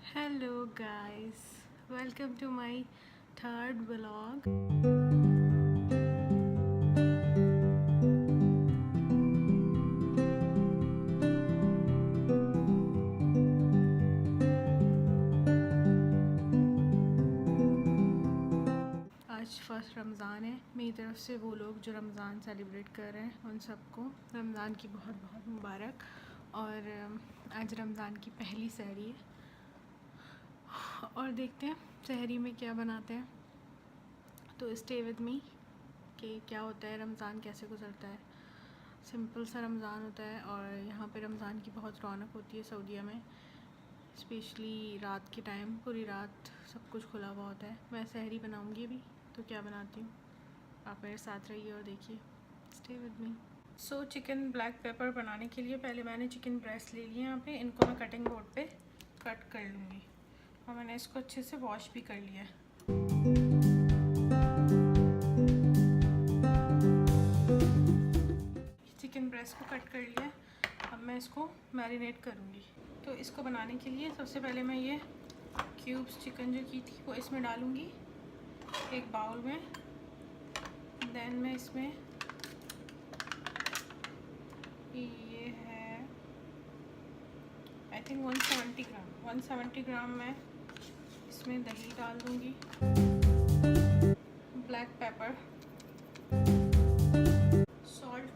Hello guys, welcome to my third vlog. आज first Ramzan है। मेरी तरफ से वो लोग जो रमज़ान सेलिब्रेट कर रहे हैं उन सबको रमज़ान की बहुत बहुत मुबारक। और आज रमज़ान की पहली सहरी है और देखते हैं सहरी में क्या बनाते हैं। तो स्टे विद मी कि क्या होता है, रमज़ान कैसे गुजरता है। सिंपल सा रमज़ान होता है और यहाँ पे रमज़ान की बहुत रौनक होती है सऊदीया में, स्पेशली रात के टाइम। पूरी रात सब कुछ खुला हुआ होता है। मैं सहरी बनाऊँगी अभी, तो क्या बनाती हूँ आप मेरे साथ रहिए और देखिए। Stay with me. So chicken black pepper बनाने के लिए पहले मैंने चिकन ब्रेस्ट ले लिया। यहाँ पे इनको मैं कटिंग बोर्ड पे कट कर लूँगी और मैंने इसको अच्छे से वॉश भी कर लिया है। चिकन ब्रेस्ट को कट कर लिया। अब मैं इसको मैरिनेट करूँगी। तो इसको बनाने के लिए सबसे पहले मैं ये क्यूब्स चिकन जो की थी वो इसमें डालूँगी एक बाउल में। देन मैं इसमें ये है आई थिंक 170 ग्राम मैं इसमें दही डाल दूँगी, ब्लैक पेपर, सॉल्ट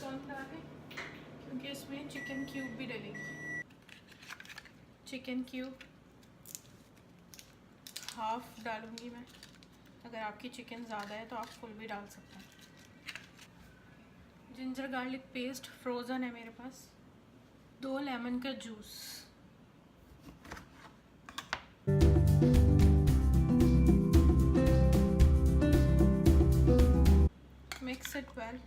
कम डालें क्योंकि इसमें चिकन क्यूब भी डलेगी। चिकन क्यूब हाफ डालूँगी मैं। अगर आपकी चिकन ज़्यादा है तो आप फुल भी डाल सकते हैं। जिंजर गार्लिक पेस्ट फ्रोज़न है मेरे पास। 2 लेमन का जूस। Mix it well.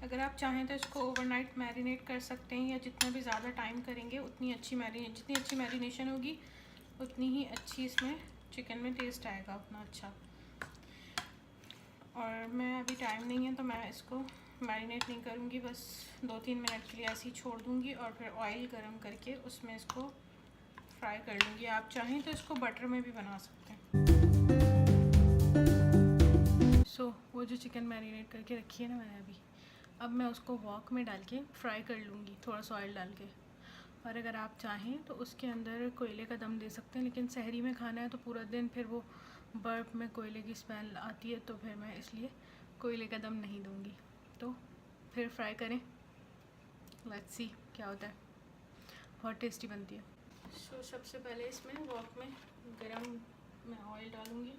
अगर आप चाहें तो इसको ओवरनाइट मैरिनेट कर सकते हैं, या जितना भी ज़्यादा टाइम करेंगे उतनी अच्छी जितनी अच्छी मैरिनेशन होगी उतनी ही अच्छी इसमें चिकन में टेस्ट आएगा, उतना अच्छा। और मैं अभी टाइम नहीं है तो मैं इसको मैरिनेट नहीं करूँगी, बस 2-3 मिनट के लिए ऐसे ही छोड़ दूँगी और फिर ऑयल गरम करके उसमें इसको फ्राई कर लूँगी। आप चाहें तो इसको बटर में भी बना सकते हैं। सो वो जो चिकन मैरिनेट करके रखी है ना मैंने अभी, अब मैं उसको वॉक में डाल के फ्राई कर लूँगी, थोड़ा सा ऑयल डाल के। और अगर आप चाहें तो उसके अंदर कोयले का दम दे सकते हैं, लेकिन सहरी में खाना है तो पूरा दिन फिर वो बर्फ़ में कोयले की स्मेल आती है, तो फिर मैं इसलिए कोयले का दम नहीं दूँगी। तो फिर फ्राई करें, लेट्स सी क्या होता है। बहुत टेस्टी बनती है। सो सबसे पहले इसमें वॉक में गरम मैं ऑयल डालूँगी।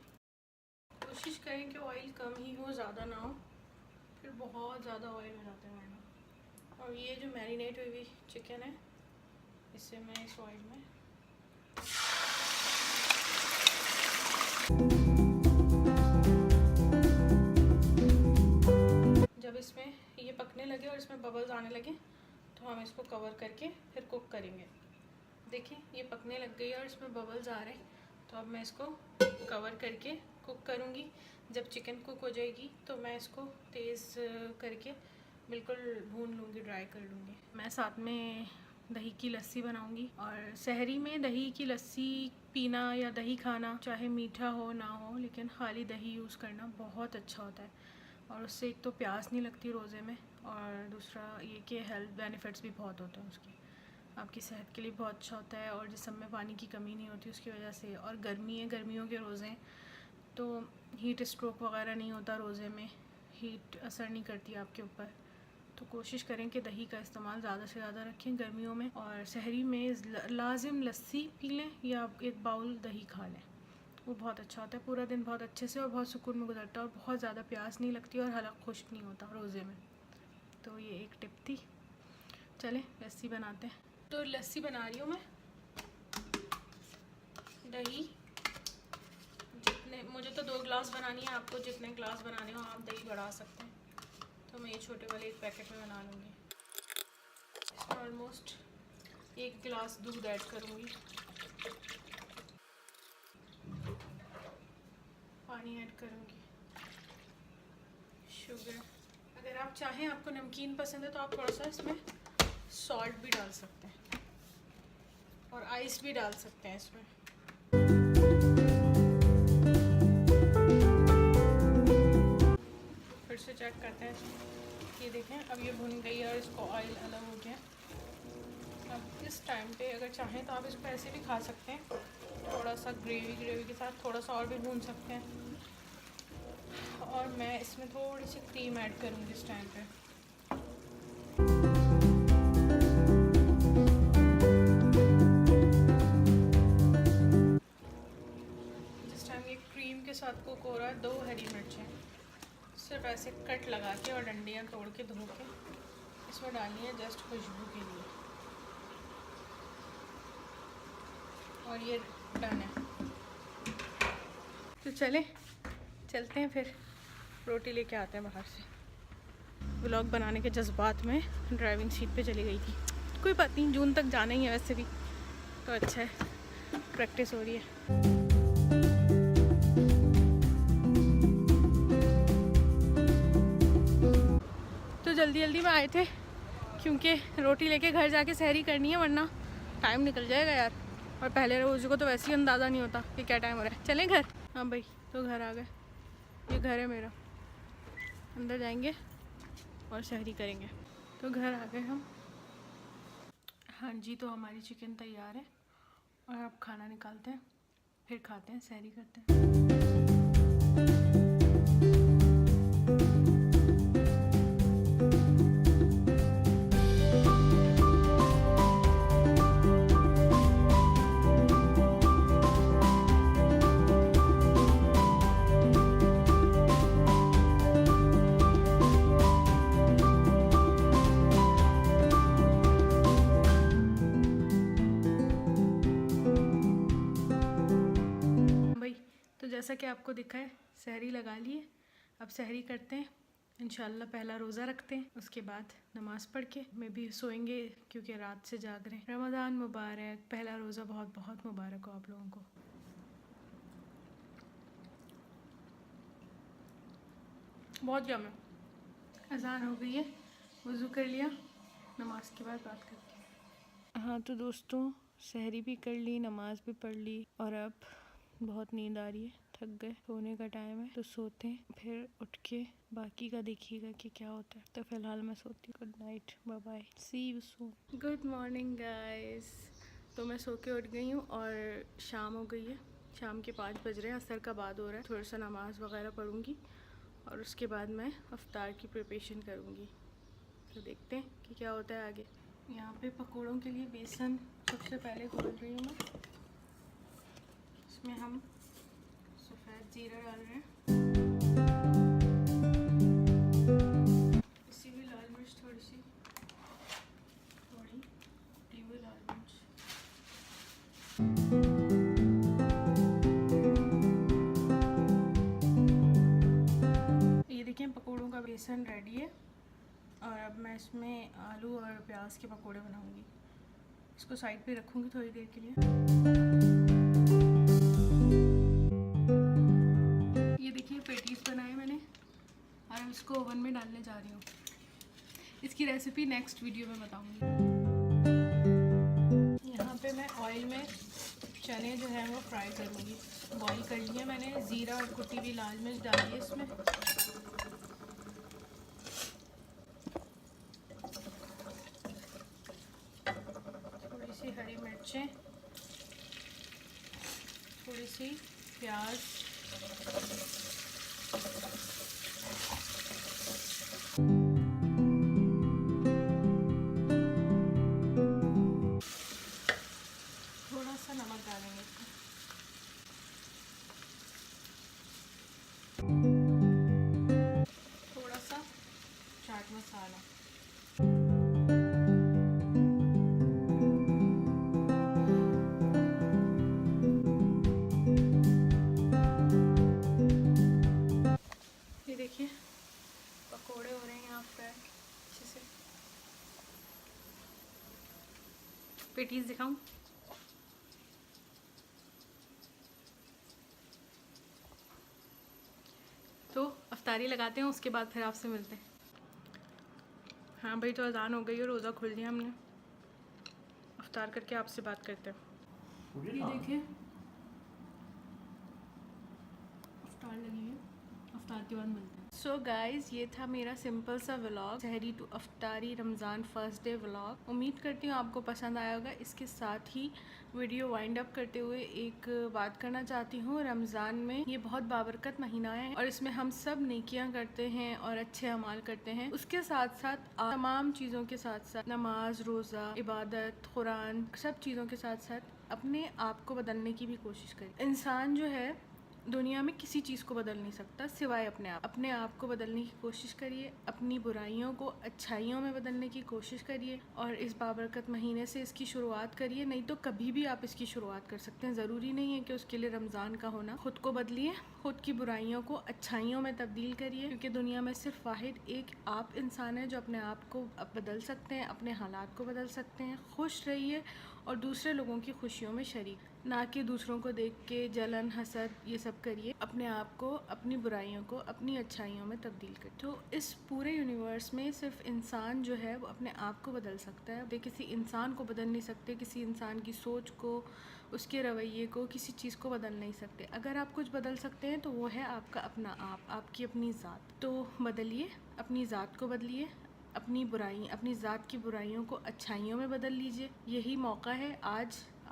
कोशिश करें कि ऑयल कम ही हो, ज़्यादा ना हो, फिर बहुत ज़्यादा ऑयल हो जाता है वरना। और ये जो मैरिनेट हुई हुई चिकन है इसे मैं इस ऑयल में जब इसमें ये पकने लगे और इसमें बबल्स आने लगे तो हम इसको कवर करके फिर कुक करेंगे। देखिए ये पकने लग गई और इसमें बबल्स आ रहे हैं, तो अब मैं इसको कवर करके कुक करूँगी। जब चिकन कुक हो जाएगी तो मैं इसको तेज़ करके बिल्कुल भून लूँगी, ड्राई कर लूँगी। मैं साथ में दही की लस्सी बनाऊँगी। और सहरी में दही की लस्सी पीना या दही खाना, चाहे मीठा हो ना हो, लेकिन खाली दही यूज़ करना बहुत अच्छा होता है। और उससे एक तो प्यास नहीं लगती रोज़े में, और दूसरा ये कि हेल्थ बेनिफिट्स भी बहुत होते हैं उसके। आपकी सेहत के लिए बहुत अच्छा होता है और जिस्म में पानी की कमी नहीं होती उसकी वजह से। और गर्मी है, गर्मियों के रोज़े हैं तो हीट स्ट्रोक वगैरह नहीं होता रोज़े में, हीट असर नहीं करती आपके ऊपर। तो कोशिश करें कि दही का इस्तेमाल ज़्यादा से ज़्यादा रखें गर्मियों में। और सहरी में लाजिम लस्सी पी लें या एक बाउल दही खा लें, वो बहुत अच्छा होता है। पूरा दिन बहुत अच्छे से और बहुत सुकून में गुजरता है और बहुत ज़्यादा प्यास नहीं लगती और हलक खुश्क नहीं होता रोज़े में। तो ये एक टिप थी। चलें लस्सी बनाते हैं। तो लस्सी बना रही हूँ मैं। दही जितने, मुझे तो 2 गिलास बनानी है, आपको जितने गिलास बनाने हो आप दही बढ़ा सकते हैं। तो मैं ये छोटे वाले एक पैकेट में बना लूँगी। इसमें ऑलमोस्ट 1 गिलास दूध ऐड करूँगी, पानी ऐड करूँगी, शुगर। अगर आप चाहें, आपको नमकीन पसंद है तो आप थोड़ा सा इसमें सॉल्ट डाल सकते हैं और आइस भी डाल सकते हैं इसमें। फिर से चेक करते हैं, ये देखें अब ये भुन गई है और इसको ऑयल अलग हो गया। अब इस टाइम पे अगर चाहें तो आप इसको ऐसे भी खा सकते हैं, थोड़ा सा ग्रेवी के साथ थोड़ा सा और भी भून सकते हैं। और मैं इसमें थोड़ी सी क्रीम ऐड करूँगी इस टाइम पे। जिस टाइम ये क्रीम के साथ कुक हो रहा है, 2 हरी मिर्चें सिर्फ ऐसे कट लगा के और डंडियाँ तोड़ के धो के इसमें डालनी है जस्ट खुशबू के लिए। और ये डन है। तो चलते हैं, फिर रोटी लेके आते हैं बाहर से। व्लॉग बनाने के जज्बात में ड्राइविंग सीट पे चली गई थी। कोई बात नहीं, जून तक जाना ही है वैसे भी, तो अच्छा है, प्रैक्टिस हो रही है। तो जल्दी में आए थे क्योंकि रोटी लेके घर जाके सहरी करनी है, वरना टाइम निकल जाएगा यार। और पहले रोज़ को तो वैसे ही अंदाज़ा नहीं होता कि क्या टाइम हो रहा है। चलें घर? हाँ भाई, तो घर आ गए। ये घर है मेरा, अंदर जाएंगे और सहरी करेंगे। तो घर आ गए हम। हाँ जी, तो हमारी चिकन तैयार है और अब खाना निकालते हैं, फिर खाते हैं, सहरी करते हैं। जैसा कि आपको दिखा है, सहरी लगा लिए। अब सहरी करते हैं, इंशाल्लाह पहला रोज़ा रखते हैं, उसके बाद नमाज़ पढ़ के मैं भी सोएंगे क्योंकि रात से जाग रहे हैं। रमज़ान मुबारक, पहला रोज़ा बहुत बहुत मुबारक हो आप लोगों को। बहुत जम है। अज़ान हो गई है, वज़ू कर लिया, नमाज के बाद बात करते हैं। हाँ तो दोस्तों, सहरी भी कर ली, नमाज भी पढ़ ली और अब बहुत नींद आ रही है, थक गए, सोने का टाइम है तो सोते हैं, फिर उठ के बाकी का देखिएगा कि क्या होता है। तो फिलहाल मैं सोती हूँ। Good night, bye bye, see you soon. Good morning guys. तो मैं सो के उठ गई हूँ और शाम हो गई है, शाम के 5 बज रहे हैं, असर का बाद हो रहा है। थोड़ा सा नमाज़ वगैरह पढ़ूँगी और उसके बाद मैं अफ्तार की प्रिपरेशन करूँगी। तो देखते हैं कि क्या होता है आगे। यहाँ पे पकौड़ों के लिए बेसन सबसे पहले घोल रही हूँ मैं। इसमें हम सफ़ेद जीरा डाल रहे हैं, इसी में लाल मिर्च थोड़ी कुटी हुई लाल मिर्च। ये देखिए पकौड़ों का बेसन रेडी है और अब मैं इसमें आलू और प्याज के पकौड़े बनाऊंगी। इसको साइड पे रखूंगी थोड़ी देर के लिए। ये देखिए पेटीज बनाए मैंने और अब इसको ओवन में डालने जा रही हूँ। इसकी रेसिपी नेक्स्ट वीडियो में बताऊंगी। यहाँ पे मैं ऑयल में चने जो है वो फ्राई करूँगी। बॉईल कर लिया मैंने, ज़ीरा और कुटी हुई लाल मिर्च डाली है इसमें। थोड़ी सी हरी मिर्चें, थोड़ी सी प्याज, थोड़ा सा नमक डालेंगे इसमें, थोड़ा सा चाट मसाला। ये देखिए पकोड़े हो रहे हैं यहाँ फ्राई अच्छे से। पेटीज दिखाऊं? तो अफ्तारी लगाते हैं, उसके बाद फिर आपसे मिलते हैं। हाँ भाई, तो अज़ान हो गई है, रोज़ा खोल लिया हमने। इफ्तार करके आपसे बात करते हैं। ये देखिए इफ्तार लगी है, इफ्तार के बाद मिलते हैं। सो गाइज, ये था मेरा सिंपल सा vlog, sehri to iftari Ramzan first day vlog. उम्मीद करती हूँ आपको पसंद आया होगा। इसके साथ ही वीडियो वाइंड अप करते हुए एक बात करना चाहती हूँ। रमज़ान में ये बहुत बाबरकत महीना है और इसमें हम सब नेकियां करते हैं और अच्छे अमाल करते हैं। उसके साथ साथ तमाम चीज़ों के साथ साथ नमाज, रोज़ा, इबादत, कुरान, सब चीज़ों के साथ साथ अपने आप को बदलने की भी कोशिश करें। इंसान जो है दुनिया में किसी चीज़ को बदल नहीं सकता सिवाय अपने आप को बदलने की कोशिश करिए। अपनी बुराइयों को अच्छाइयों में बदलने की कोशिश करिए और इस बाबरकत महीने से इसकी शुरुआत करिए। नहीं तो कभी भी आप इसकी शुरुआत कर सकते हैं, ज़रूरी नहीं है कि उसके लिए रमज़ान का होना। खुद को बदलिए, खुद की बुराइयों को अच्छाइयों में तब्दील करिए, क्योंकि दुनिया में सिर्फ वाहिद एक आप इंसान है जो अपने आप को बदल सकते हैं, अपने हालात को बदल सकते हैं। खुश रहिए और दूसरे लोगों की खुशियों में शरीक, ना कि दूसरों को देख के जलन, हसद, ये सब करिए। अपने आप को, अपनी बुराइयों को अपनी अच्छाइयों में तब्दील कर। तो इस पूरे यूनिवर्स में सिर्फ इंसान जो है वो अपने आप को बदल सकता है। वे किसी इंसान को बदल नहीं सकते, किसी इंसान की सोच को, उसके रवैये को, किसी चीज़ को बदल नहीं सकते। अगर आप कुछ बदल सकते हैं तो वो है आपका अपना आप, आपकी अपनी ज़ात। तो बदलिए, अपनी ज़ात को बदलिए, अपनी ज़ात की बुराइयों को अच्छाइयों में बदल लीजिए। यही मौका है,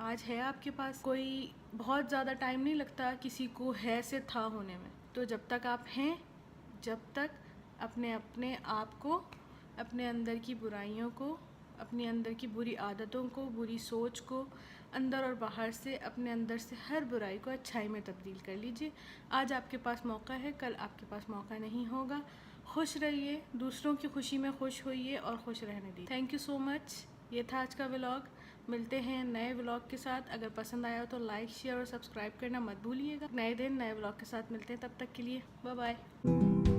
आज है आपके पास। कोई बहुत ज़्यादा टाइम नहीं लगता किसी को है से था होने में। तो जब तक आप हैं, जब तक अपने आप को, अपने अंदर की बुराइयों को, अपने अंदर की बुरी आदतों को, बुरी सोच को, अंदर और बाहर से, अपने अंदर से हर बुराई को अच्छाई में तब्दील कर लीजिए। आज आपके पास मौका है, कल आपके पास मौका नहीं होगा। खुश रहिए, दूसरों की खुशी में खुश होइए और खुश रहने दीजिए। Thank you so much. ये था आज का व्लॉग। मिलते हैं नए व्लॉग के साथ। अगर पसंद आया हो तो लाइक, शेयर और सब्सक्राइब करना मत भूलिएगा। नए दिन नए व्लॉग के साथ मिलते हैं, तब तक के लिए बाय बाय।